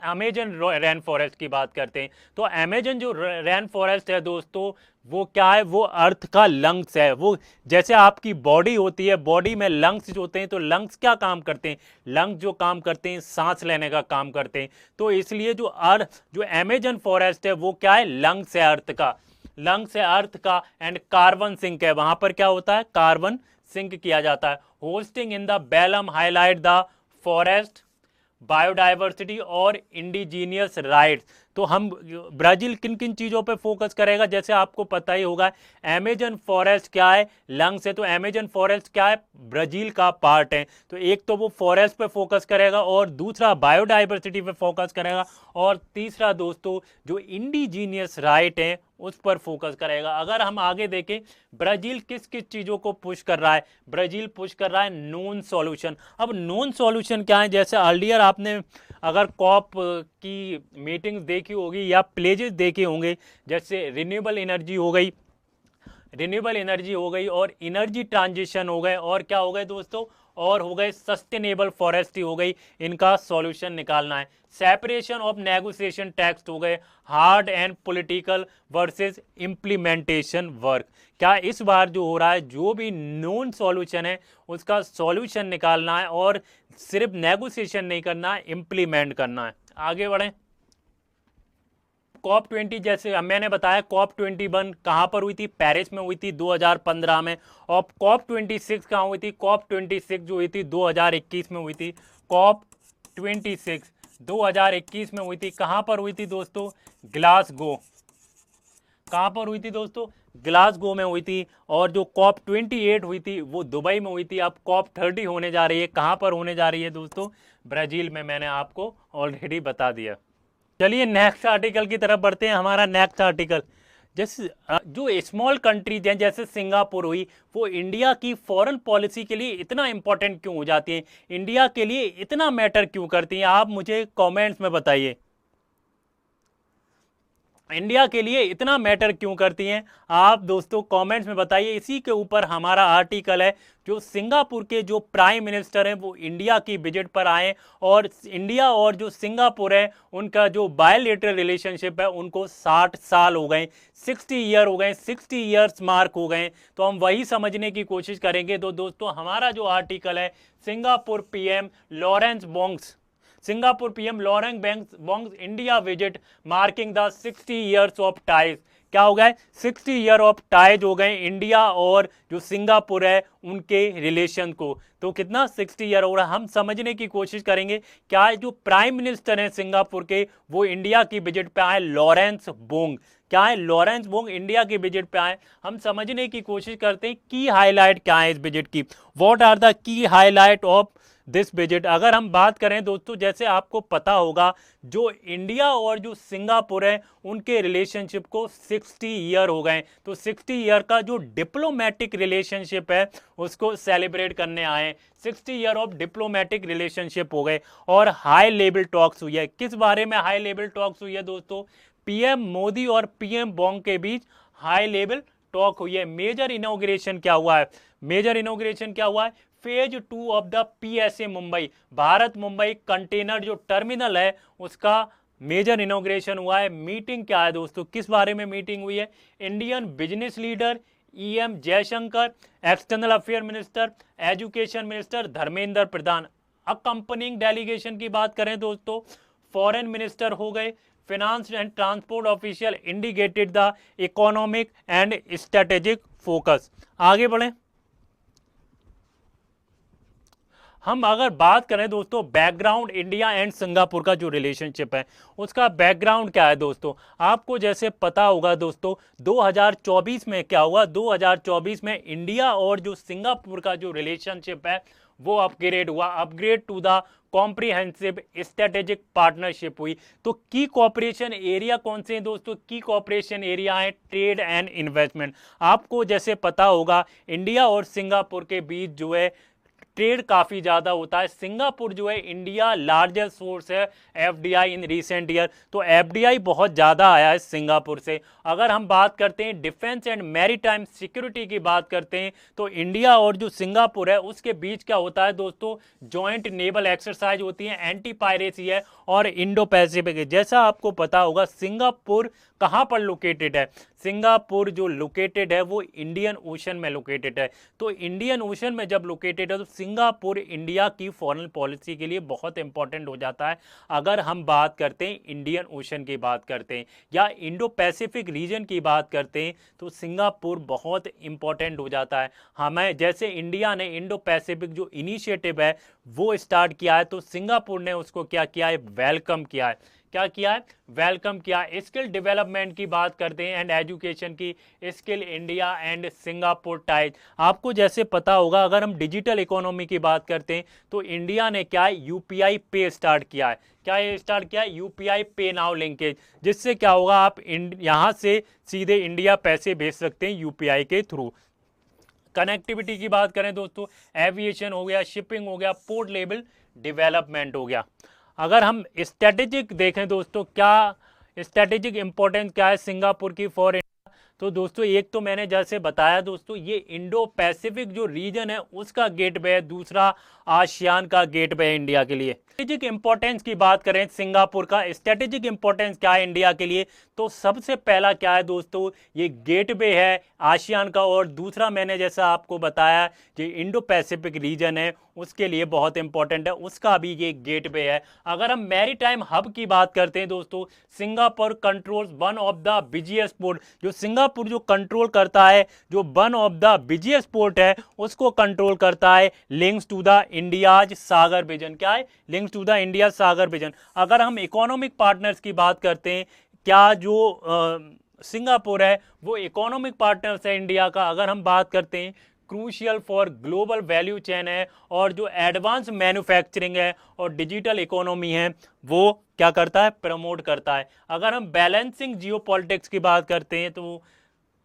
Speaker 1: अमेजन रेन फॉरेस्ट की बात करते हैं, तो अमेजन जो रेन फॉरेस्ट है दोस्तों वो क्या है, वो अर्थ का लंग्स है। वो जैसे आपकी बॉडी होती है, बॉडी में लंग्स जो होते हैं, तो लंग्स क्या काम करते हैं, लंग्स जो काम करते हैं सांस लेने का काम करते हैं। तो इसलिए जो अमेजन फॉरेस्ट है वो क्या है, लंग्स है अर्थ का, लंग्स है अर्थ का। एंड कार्बन सिंक है, वहां पर क्या होता है, कार्बन सिंक किया जाता है। Hosting in the Belem highlight the forest biodiversity और इंडिजीनियस राइट्स। तो हम ब्राज़ील किन किन चीज़ों पे फोकस करेगा, जैसे आपको पता ही होगा अमेजन फॉरेस्ट क्या है, लंग्स है, तो अमेजन फॉरेस्ट क्या है, ब्राज़ील का पार्ट है। तो एक तो वो फॉरेस्ट पे फोकस करेगा और दूसरा बायोडाइवर्सिटी पे फोकस करेगा और तीसरा दोस्तों जो इंडिजीनियस राइट है उस पर फोकस करेगा। अगर हम आगे देखें ब्राज़ील किस किस चीज़ों को पुश कर रहा है, ब्राज़ील पुश कर रहा है नॉन सॉल्यूशन। अब नॉन सॉल्यूशन क्या है, जैसे अर्लियर आपने अगर कॉप की मीटिंग्स देखी होगी या प्लेजेस देखे होंगे, जैसे रिन्यूएबल एनर्जी हो गई, रिन्यूएबल एनर्जी हो गई और एनर्जी ट्रांजिशन हो गए, और क्या हो गए दोस्तों, और हो गए सस्टेनेबल फॉरेस्ट्री हो गई, इनका सॉल्यूशन निकालना है। सेपरेशन ऑफ नेगोशिएशन टेक्स्ट हो गए, hard and political versus implementation work. क्या इस बार जो हो रहा है, जो भी नॉन सॉल्यूशन है उसका सॉल्यूशन निकालना है और सिर्फ नेगोशिएशन नहीं करना है, इम्प्लीमेंट करना है। आगे बढ़ें, कॉप 20 जैसे मैंने बताया कॉप 21 कहाँ पर हुई थी, पेरिस में हुई थी 2015 में। और कॉप 26 कहाँ हुई थी, कॉप 26 जो हुई थी 2021 में हुई थी। कॉप 26 2021 में हुई थी, कहाँ पर हुई थी दोस्तों, ग्लासगो। कहाँ पर हुई थी दोस्तों, ग्लासगो में हुई थी। और जो कॉप 28 हुई थी वो दुबई में हुई थी। अब कॉप 30 होने जा रही है, कहाँ पर होने जा रही है दोस्तों, ब्राज़ील में, मैंने आपको ऑलरेडी बता दिया। चलिए नेक्स्ट आर्टिकल की तरफ बढ़ते हैं। हमारा नेक्स्ट आर्टिकल, जैसे जो स्मॉल कंट्रीज हैं जैसे सिंगापुर हुई, वो इंडिया की फॉरेन पॉलिसी के लिए इतना इंपॉर्टेंट क्यों हो जाती हैं, इंडिया के लिए इतना मैटर क्यों करती हैं, आप मुझे कमेंट्स में बताइए। इंडिया के लिए इतना मैटर क्यों करती हैं, आप दोस्तों कमेंट्स में बताइए। इसी के ऊपर हमारा आर्टिकल है। जो सिंगापुर के जो प्राइम मिनिस्टर हैं वो इंडिया की विजिट पर आए और इंडिया और जो सिंगापुर है उनका जो बायलैटरल रिलेशनशिप है उनको 60 साल हो गए, 60 ईयर हो गए, 60 ईयर्स मार्क हो गए। तो हम वही समझने की कोशिश करेंगे। तो दोस्तों हमारा जो आर्टिकल है, Singapore PM Lawrence Wong's, Singapore PM Lawrence Wong's India visit marking the 60 years of ties. क्या हो गए, 60 ईयर ऑफ टाइज हो गए इंडिया और जो सिंगापुर है उनके रिलेशन को। तो कितना, 60 ईयर हो रहा है। हम समझने की कोशिश करेंगे क्या जो प्राइम मिनिस्टर हैं सिंगापुर के वो इंडिया की विजिट पे आए, लॉरेंस बोंग। क्या है, लॉरेंस वोंग इंडिया के विजिट पे आए। हम समझने की कोशिश करते हैं की हाईलाइट क्या है इस विजिट की, what are the key highlight of this visit. अगर हम बात करें दोस्तों, जैसे आपको पता होगा जो इंडिया और जो सिंगापुर है उनके रिलेशनशिप को 60 ईयर हो गए, तो 60 ईयर का जो डिप्लोमेटिक रिलेशनशिप है उसको सेलिब्रेट करने आए। 60 ईयर ऑफ डिप्लोमेटिक रिलेशनशिप हो गए और हाई लेवल टॉक्स हुई है। किस बारे में हाई लेवल टॉक्स हुई है दोस्तों? पीएम मोदी और पीएम बोंग के बीच हाई लेवल टॉक हुई है। मेजर इनॉग्रेशन क्या हुआ है? मेजर इनॉग्रेशन क्या हुआ है? Phase 2 of the PSA Mumbai, Bharat Mumbai container जो टर्मिनल है उसका मेजर इनॉग्रेशन हुआ है। मीटिंग क्या है दोस्तों, किस बारे में मीटिंग हुई है? Indian business leader EM Jaishankar, external affair minister, education minister Dharmendra Pradhan. Accompanying delegation की बात करें दोस्तों, फॉरेन मिनिस्टर हो गए, finance and transport official indicated the economic and strategic focus. आगे बढ़ें, हम अगर बात करें दोस्तों बैकग्राउंड इंडिया एंड सिंगापुर का जो रिलेशनशिप है उसका बैकग्राउंड क्या है दोस्तों, आपको जैसे पता होगा दोस्तों 2024 में क्या हुआ, 2024 में इंडिया और जो सिंगापुर का जो रिलेशनशिप है वो अपग्रेड हुआ, upgrade to the comprehensive strategic partnership हुई। तो की कॉपरेशन एरिया कौन से हैं दोस्तों? की कॉपरेशन एरिया है ट्रेड एंड इन्वेस्टमेंट। आपको जैसे पता होगा इंडिया और सिंगापुर के बीच जो है ट्रेड काफी ज्यादा होता है। सिंगापुर जो है इंडिया लार्जेस्ट सोर्स है एफडीआई इन रिसेंट ईयर, तो एफडीआई बहुत ज्यादा आया है सिंगापुर से। अगर हम बात करते हैं डिफेंस एंड मैरीटाइम सिक्योरिटी की बात करते हैं तो इंडिया और जो सिंगापुर है उसके बीच क्या होता है दोस्तों, जॉइंट नेवल एक्सरसाइज होती है, एंटी पायरेसी है और इंडो पैसिफिक है। जैसा आपको पता होगा सिंगापुर कहां पर लोकेटेड है, सिंगापुर जो लोकेटेड है वो इंडियन ओशन में लोकेटेड है। तो इंडियन ओशन में जब लोकेटेड है तो सिंगापुर इंडिया की फॉरेन पॉलिसी के लिए बहुत इंपॉर्टेंट हो जाता है। अगर हम बात करते हैं इंडियन ओशन की बात करते हैं या इंडो पैसिफिक रीजन की बात करते हैं तो सिंगापुर बहुत इंपॉर्टेंट हो जाता है हमें। जैसे इंडिया ने इंडो पैसिफिक जो इनिशिएटिव है वो स्टार्ट किया है तो सिंगापुर ने उसको क्या किया है, वेलकम किया है। क्या किया है, वेलकम किया। स्किल डेवलपमेंट की बात करते हैं एंड एजुकेशन की, skill India and Singapore ties. आपको जैसे पता होगा अगर हम डिजिटल इकोनॉमी की बात करते हैं तो इंडिया ने क्या है, यूपीआई पे स्टार्ट किया है। क्या ये स्टार्ट किया है, यूपीआई पे नाउ लिंकेज, जिससे क्या होगा आप यहां से सीधे इंडिया पैसे भेज सकते हैं यूपीआई के थ्रू। कनेक्टिविटी की बात करें दोस्तों, एविएशन हो गया, शिपिंग हो गया, पोर्ट लेवल डेवलपमेंट हो गया। अगर हम स्ट्रेटेजिक देखें दोस्तों, क्या स्ट्रेटेजिक इंपॉर्टेंस क्या है सिंगापुर की फॉर इंडिया, तो दोस्तों एक तो मैंने जैसे बताया दोस्तों ये इंडो पैसिफिक जो रीजन है उसका गेटवे है, दूसरा आसियान का गेटवे है इंडिया के लिए। स्ट्रेटेजिक इंपॉर्टेंस की बात करें सिंगापुर का, स्ट्रेटेजिक इंपॉर्टेंस क्या है इंडिया के लिए, तो सबसे पहला क्या है दोस्तों, ये गेटवे है आसियान का, और दूसरा मैंने जैसा आपको बताया जो इंडो पैसिफिक रीजन है उसके लिए बहुत इंपॉर्टेंट है, उसका भी ये गेटवे है। अगर हम मैरीटाइम हब की बात करते हैं दोस्तों, Singapore controls one of the busiest port, जो सिंगापुर जो कंट्रोल करता है, जो one of the busiest port है उसको कंट्रोल करता है, links to the India's Sagar vision. क्या है, links to the India Sagar vision. अगर हम इकोनॉमिक पार्टनर्स की बात करते हैं, क्या जो सिंगापुर है वो इकोनॉमिक पार्टनर्स है इंडिया का। अगर हम बात करते हैं crucial for global value chain है, और जो एडवांस मैन्युफैक्चरिंग है और डिजिटल इकोनॉमी है वो क्या करता है, प्रमोट करता है। अगर हम बैलेंसिंग जियोपॉलिटिक्स की बात करते हैं तो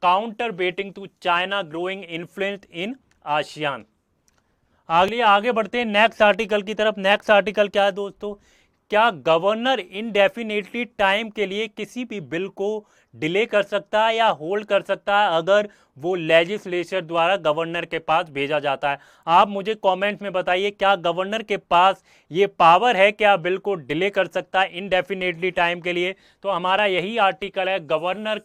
Speaker 1: counterweighting to China growing influence in ASEAN. आगे बढ़ते हैं नेक्स्ट आर्टिकल की तरफ। नेक्स्ट आर्टिकल क्या है दोस्तों, क्या गवर्नर इनडेफिनेटली टाइम के लिए किसी भी बिल को डिले कर सकता है या होल्ड कर सकता है अगर वो लेजिस्लेचर द्वारा गवर्नर के पास भेजा जाता है। आप मुझे कमेंट में बताइए क्या गवर्नर के पास ये पावर है, क्या बिल को डिले कर सकता है इनडेफिनेटली टाइम के लिए। तो हमारा यही आर्टिकल है, governor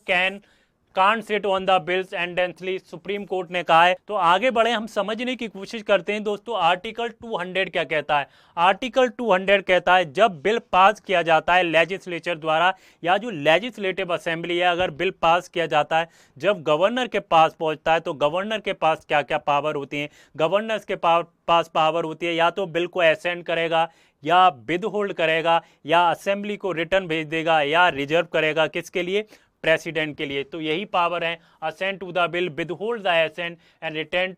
Speaker 1: can't sit on the bills endlessly, supreme court ने कहा है। तो आगे बढ़े, हम समझने की कोशिश करते हैं दोस्तों आर्टिकल 200 क्या कहता है। आर्टिकल 200 कहता है जब बिल पास किया जाता है लेजिस्लेचर द्वारा या जो लेजिस्लेटिव असेंबली है, अगर बिल पास किया जाता है जब गवर्नर के पास पहुंचता है तो गवर्नर के पास क्या क्या पावर होती हैं। गवर्नर के पास पावर होती है या तो बिल को असेंड करेगा या विद होल्ड करेगा या असेंबली को रिटर्न भेज देगा या रिजर्व करेगा, किसके लिए, प्रेसिडेंट के लिए। तो यही पावर है, assent to the bill, withhold the assent and return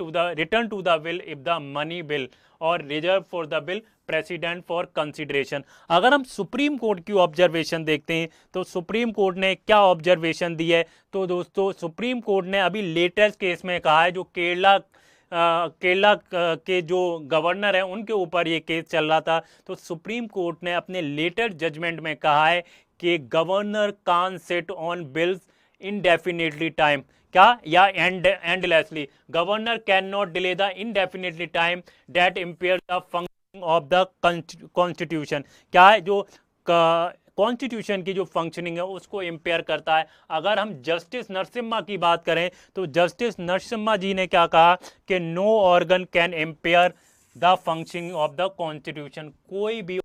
Speaker 1: to the bill if the money bill और reserve for the bill president for consideration. अगर हम सुप्रीम कोर्ट की ऑब्जर्वेशन देखते हैं तो सुप्रीम कोर्ट ने क्या ऑब्जर्वेशन दी है, तो दोस्तों सुप्रीम कोर्ट ने अभी लेटेस्ट केस में कहा है, जो केरला के जो गवर्नर हैं उनके ऊपर ये केस चल रहा था, तो सुप्रीम कोर्ट ने अपने लेटेस्ट जजमेंट में कहा है कि governor can sit on bills indefinitely time, क्या, या endlessly, governor can not delay the indefinitely time that impair the functioning of the constitution. क्या है, जो कॉन्स्टिट्यूशन की जो फंक्शनिंग है उसको इम्पेयर करता है। अगर हम जस्टिस नरसिम्हा की बात करें तो जस्टिस नरसिम्हा जी ने क्या कहा कि no organ can impair the functioning of the constitution, कोई भी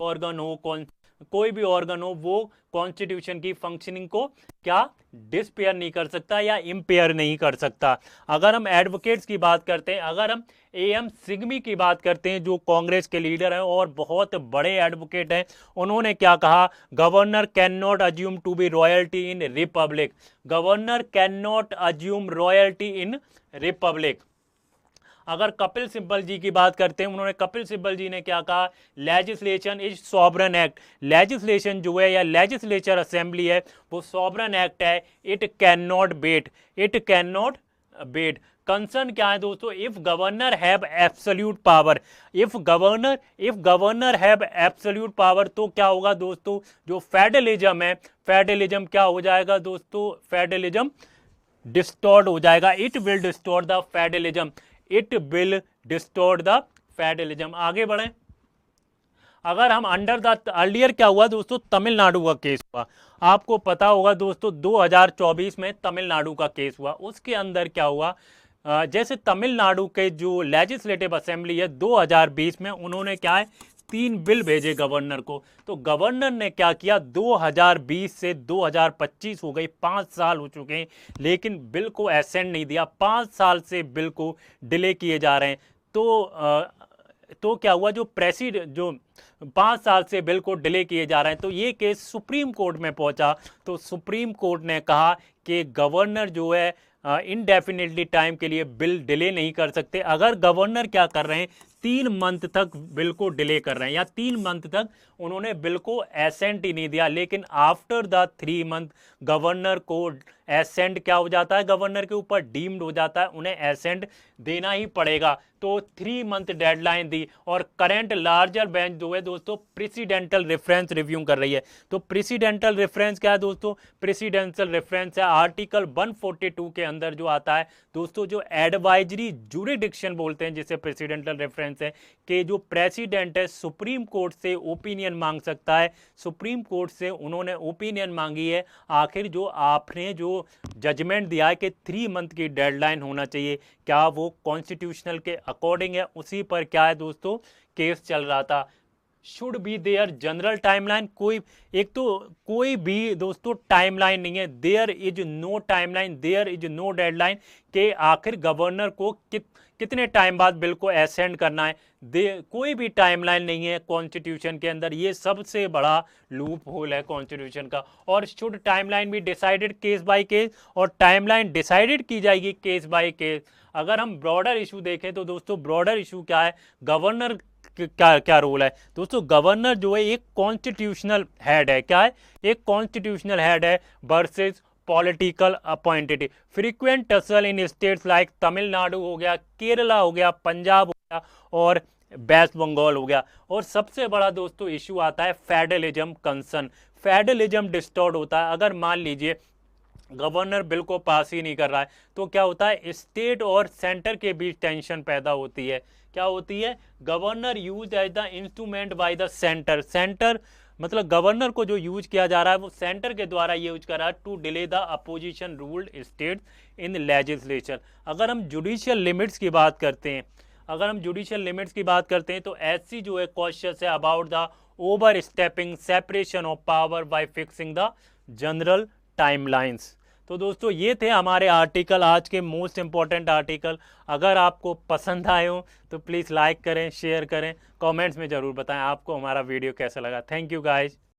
Speaker 1: ऑर्गन हो वो कॉन्स्टिट्यूशन की फंक्शनिंग को क्या डिसपेयर नहीं कर सकता या इम्पेयर नहीं कर सकता। अगर हम एडवोकेट्स की बात करते हैं, अगर हम एम सिंघवी की बात करते हैं जो कांग्रेस के लीडर हैं और बहुत बड़े एडवोकेट हैं, उन्होंने क्या कहा, governor can not assume to be royalty in republic, governor can not assume royalty in republic. अगर कपिल सिब्बल जी की बात करते हैं, उन्होंने कपिल सिब्बल जी ने क्या कहा, legislation is sovereign act, legislation जो है या लेजिस्लेचर असेंबली है वो सॉवरन एक्ट है, it can not wait, it can not wait. Concern क्या है दोस्तों, if governor have absolute power, if governor have absolute power तो क्या होगा दोस्तों, जो फेडरलिज्म है, फेडरलिज्म क्या हो जाएगा दोस्तों, फेडरलिज्म डिस्टॉर्ट हो जाएगा, it will distort the federalism, it will distort the federalism. आगे बढ़े, अगर हम अंडर द अर्लियर क्या हुआ दोस्तों, तमिलनाडु का केस हुआ, आपको पता होगा दोस्तों 2024 में तमिलनाडु का केस हुआ। उसके अंदर क्या हुआ, जैसे तमिलनाडु के जो लेजिस्लेटिव असेंबली है 2020 में उन्होंने क्या है 3 बिल भेजे गवर्नर को, तो गवर्नर ने क्या किया, 2020 से 2025 हो गई, 5 साल हो चुके हैं, लेकिन बिल को एसेंट नहीं दिया, 5 साल से बिल को डिले किए जा रहे हैं। तो क्या हुआ, जो 5 साल से बिल को डिले किए जा रहे हैं, तो ये केस सुप्रीम कोर्ट में पहुंचा, तो सुप्रीम कोर्ट ने कहा कि गवर्नर जो है इनडेफिनेटली टाइम के लिए बिल डिले नहीं कर सकते। अगर गवर्नर क्या कर रहे हैं, 3 मंथ तक बिल को डिले कर रहे हैं या 3 मंथ तक उन्होंने बिल को एसेंट ही नहीं दिया, लेकिन आफ्टर द 3 मंथ गवर्नर को एसेंट क्या हो जाता है, गवर्नर के ऊपर डीम्ड हो जाता है, उन्हें एसेंट देना ही पड़ेगा। तो 3 मंथ डेडलाइन दी और करंट लार्जर बेंच जो है दोस्तों प्रेसिडेंशियल रेफरेंस रिव्यू कर रही है। तो प्रेसिडेंशियल रेफरेंस क्या है दोस्तों, प्रेसिडेंशियल रेफरेंस है आर्टिकल 142 के अंदर जो आता है दोस्तों, जो एडवाइजरी जुरिडिक्शन बोलते हैं जिसे प्रेसिडेंशियल रेफरेंस है, कि जो प्रेसिडेंट है सुप्रीम कोर्ट से ओपिनियन मांग सकता है, सुप्रीम कोर्ट से उन्होंने ओपिनियन मांगी है, आखिर जो आपने जो जजमेंट दिया है कि 3 मंथ की डेडलाइन होना चाहिए, क्या वो कॉन्स्टिट्यूशनल के अकॉर्डिंग है, उसी पर क्या है दोस्तों केस चल रहा था। Should be there general timeline, कोई भी दोस्तों टाइमलाइन नहीं है, there is no timeline, there is no deadline, कि आखिर गवर्नर को कितने टाइम बाद बिल को एसेंड करना है, कोई भी टाइमलाइन नहीं है कॉन्स्टिट्यूशन के अंदर। ये सबसे बड़ा लूप होल है कॉन्स्टिट्यूशन का। और शुड टाइमलाइन भी डिसाइडेड केस बाय केस, और टाइमलाइन डिसाइडेड की जाएगी केस बाय केस। अगर हम ब्रॉडर इशू देखें तो दोस्तों ब्रॉडर इशू क्या है, गवर्नर क्या रोल है दोस्तों, गवर्नर जो है एक कॉन्स्टिट्यूशनल हेड है, क्या है, एक कॉन्स्टिट्यूशनल हेड है versus political appointed. Frequent tussle इन स्टेट्स लाइक तमिलनाडु हो गया, केरला हो गया, पंजाब हो गया और वेस्ट बंगाल हो गया। और सबसे बड़ा दोस्तों इशू आता है फेडरलिज्म कंसर्न, फेडरलिज्म डिस्टॉर्ट होता है। अगर मान लीजिए गवर्नर बिल को पास ही नहीं कर रहा है तो क्या होता है, स्टेट और सेंटर के बीच टेंशन पैदा होती है। क्या होती है, governor use as the instrument by the centre, centre मतलब गवर्नर को जो यूज किया जा रहा है वो सेंटर के द्वारा यूज कर रहा है to delay the opposition ruled state in legislature. अगर हम जुडिशियल लिमिट्स की बात करते हैं, तो एससी जो है कॉशियस है about the over stepping separation of power bye fixing the general timelines. तो दोस्तों ये थे हमारे आर्टिकल, आज के मोस्ट इंपॉर्टेंट आर्टिकल। अगर आपको पसंद आए हो तो प्लीज़ लाइक करें, शेयर करें, कमेंट्स में ज़रूर बताएं आपको हमारा वीडियो कैसा लगा। Thank you guys.